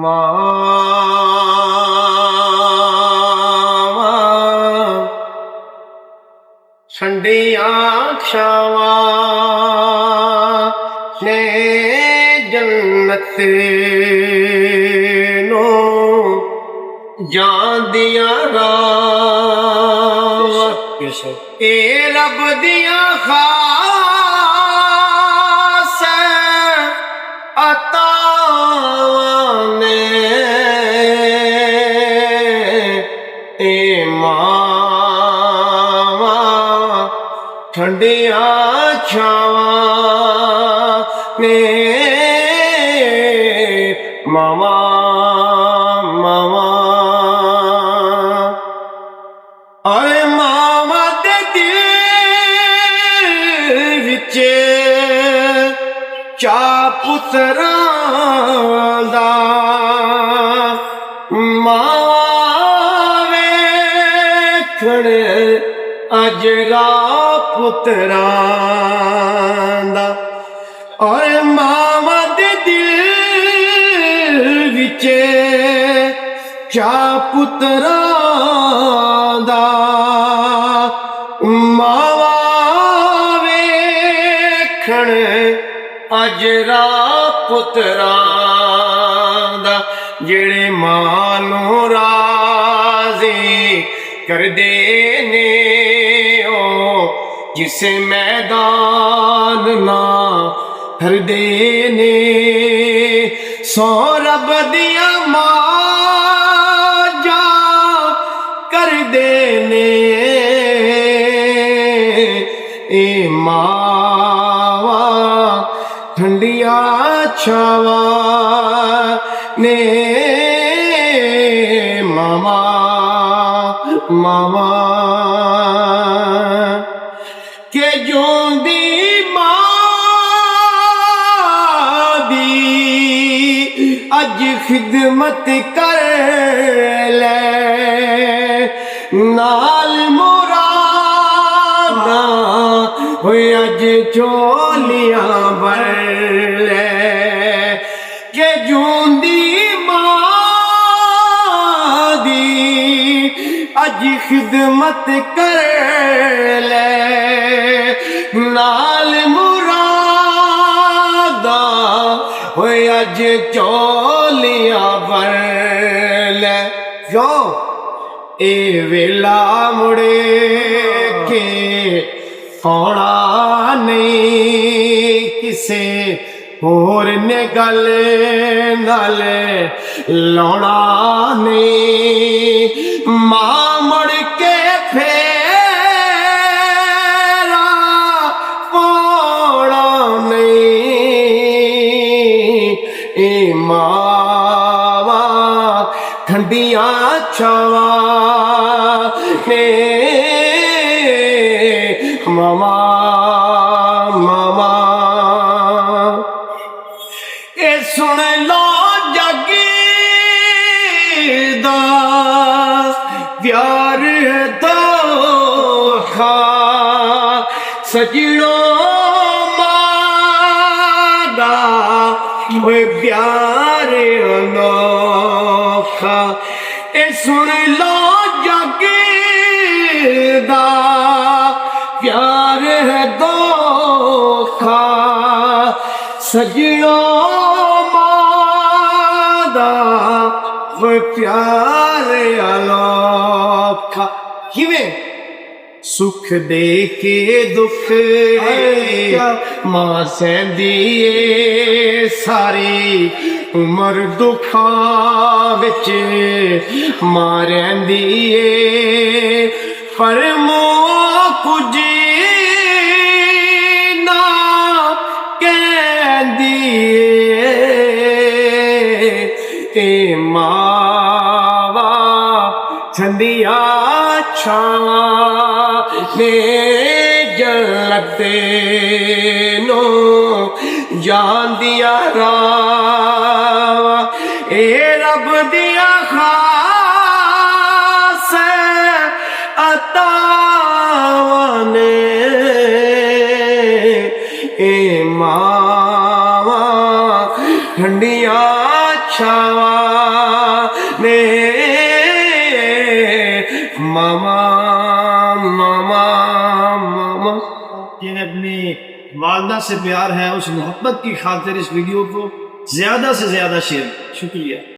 ਮਾਵਾਂ ਠੰਡੀਆਂ ਛਾਵਾਂ ਨੇ ਜੰਨਤ ਨੂੰ ਜਾਂਦੀਆਂ ਰਾਵਾਂ ਇਹ ਰੱਬ ਦੀਆਂ ਖਾਸ ਅਤਾਵਾਂ ਨੇ ਇਹ ਮਾਵਾਂ ਠੰਡੀਆਂ ਛਾਵਾਂ ਨੇ ਮਾਵਾਂ ਅਰੇ ਮਾਵਾਂ ਦੇ ਦਿਲ ਵਿੱਚ ਚਾਅ ਪੁੱਤਰਾਂ ਦਾ ਮਾਵਾਂ ਵੇਖਣ ਅਜਰਾ ਪੁੱਤਰਾਂ ਦਾ ਓਏ ਮਾਵਾਂ ਦੇ ਦਿਲ ਵਿੱਚ ਚਾਅ ਪੁੱਤਰਾਂ ਦਾ ਮਾਵਾਂ ਵੇਖਣ ਅਜਰਾ ਪੁੱਤਰਾਂ ਦਾ ਜਿਹੜੇ ਮਾਂ ਨੂੰ ਰਾਜ਼ੀ ਕਰਦੇ ਨੇ ਉਹ ਜਿਸ ਮੈਦਾਨ ਨਾ ਹਰਦੇ ਨੇ ਸੋ ਰੱਬ ਦੀਆਂ ਮਾਂ ਕਰਦੇ ਨੇ ਇਹ ਮਾਵਾਂ ਠੰਡੀਆਂ ਛਾਵਾਂ ਨੇ ਮਾਵਾਂ ਕਿ ਜਿਉਂਦੀ ਮਾਂ ਦੀ ਅੱਜ ਖਿਦਮਤ ਕਰ ਲੈ ਨਾਲ ਮੁਰਾਦਾਂ ਹੋਏ ਅੱਜ ਝੋਲੀਆਂ ਭਰ ਲੈ ਕਿ ਜਿਉਂਦੀ ਮਾਂ ਦੀ ਅੱਜ ਖਿਦਮਤ ਕਰ ਲੈ ਨਾਲ ਮੁਰਾਦਾਂ ਹੋਏ ਅੱਜ ਝੋਲੀਆਂ ਭਰ ਲੈ ਜੋ ਇਹ ਵੇਲਾ ਮੁੜੇ ਕੇ ਆਉਣਾ ਨਹੀਂ ਕਿਸੇ ਹੋਰ ਨੇ ਗੱਲ ਨਾਲ ਲਾਉਣਾ ਨਹੀਂ ਮਾਂ ਮੁੜ ਕੇ ਫੇਰਾ ਪਾਉਣਾ ਨਹੀਂ ਇਹ ਮਾਵਾਂ ਠੰਡੀਆਂ ਛਾਵਾਂ ਨੇ ਮਾਵਾਂ ਇਹ ਸੁਣ ਲੋ ਜੱਗ ਦਾ ਪਿਆਰ ਦੋਖਾ ਸਜਣੋ ਮਾਂ ਦਾ ਓਏ ਪਿਆਰ ਅਨੋਖਾ ਇਹ ਸੁਣ ਲੋ ਜੱਗ ਦਾ ਪਿਆਰ ਹੈ ਦੋਖਾ ਸਜਣੋ ਮਾਂ ਦਾ ਓਏ ਪਿਆਰ ਅਨੋਖਾ ਕਿਵੇਂ ਸੁਖ ਦੇ ਕੇ ਦੁੱਖ ਮਾਂ ਸਹਿੰਦੀ ਏ ਸਾਰੀ ਉਮਰ ਦੁੱਖਾਂ ਵਿੱਚ ਮਾਂ ਰਹਿੰਦੀ ਏ ਪਰ ਮੂੰਹ ਕੁਝ ਨਾ ਕਹਿੰਦੀ ਏ ਮਾਵਾਂ ਠੰਡੀਆਂ ਛਾਵਾਂ ਨੇ ਜੰਨਤ ਨੂੰ ਜਾਂਦੀਆਂ ਰਾਵਾਂ ਇਹ ਰੱਬ ਦੀਆਂ ਖਾਸ ਅਤਾਵਾਂ ਨੇ ਇਹ ਮਾਵਾਂ ਠੰਡੀਆਂ ਛਾਵਾਂ मामा मामा मामा। जिन्हें अपनी वालदा से प्यार है, उस मोहब्बत की खातिर इस वीडियो को ज्यादा से ज्यादा शेयर। शुक्रिया।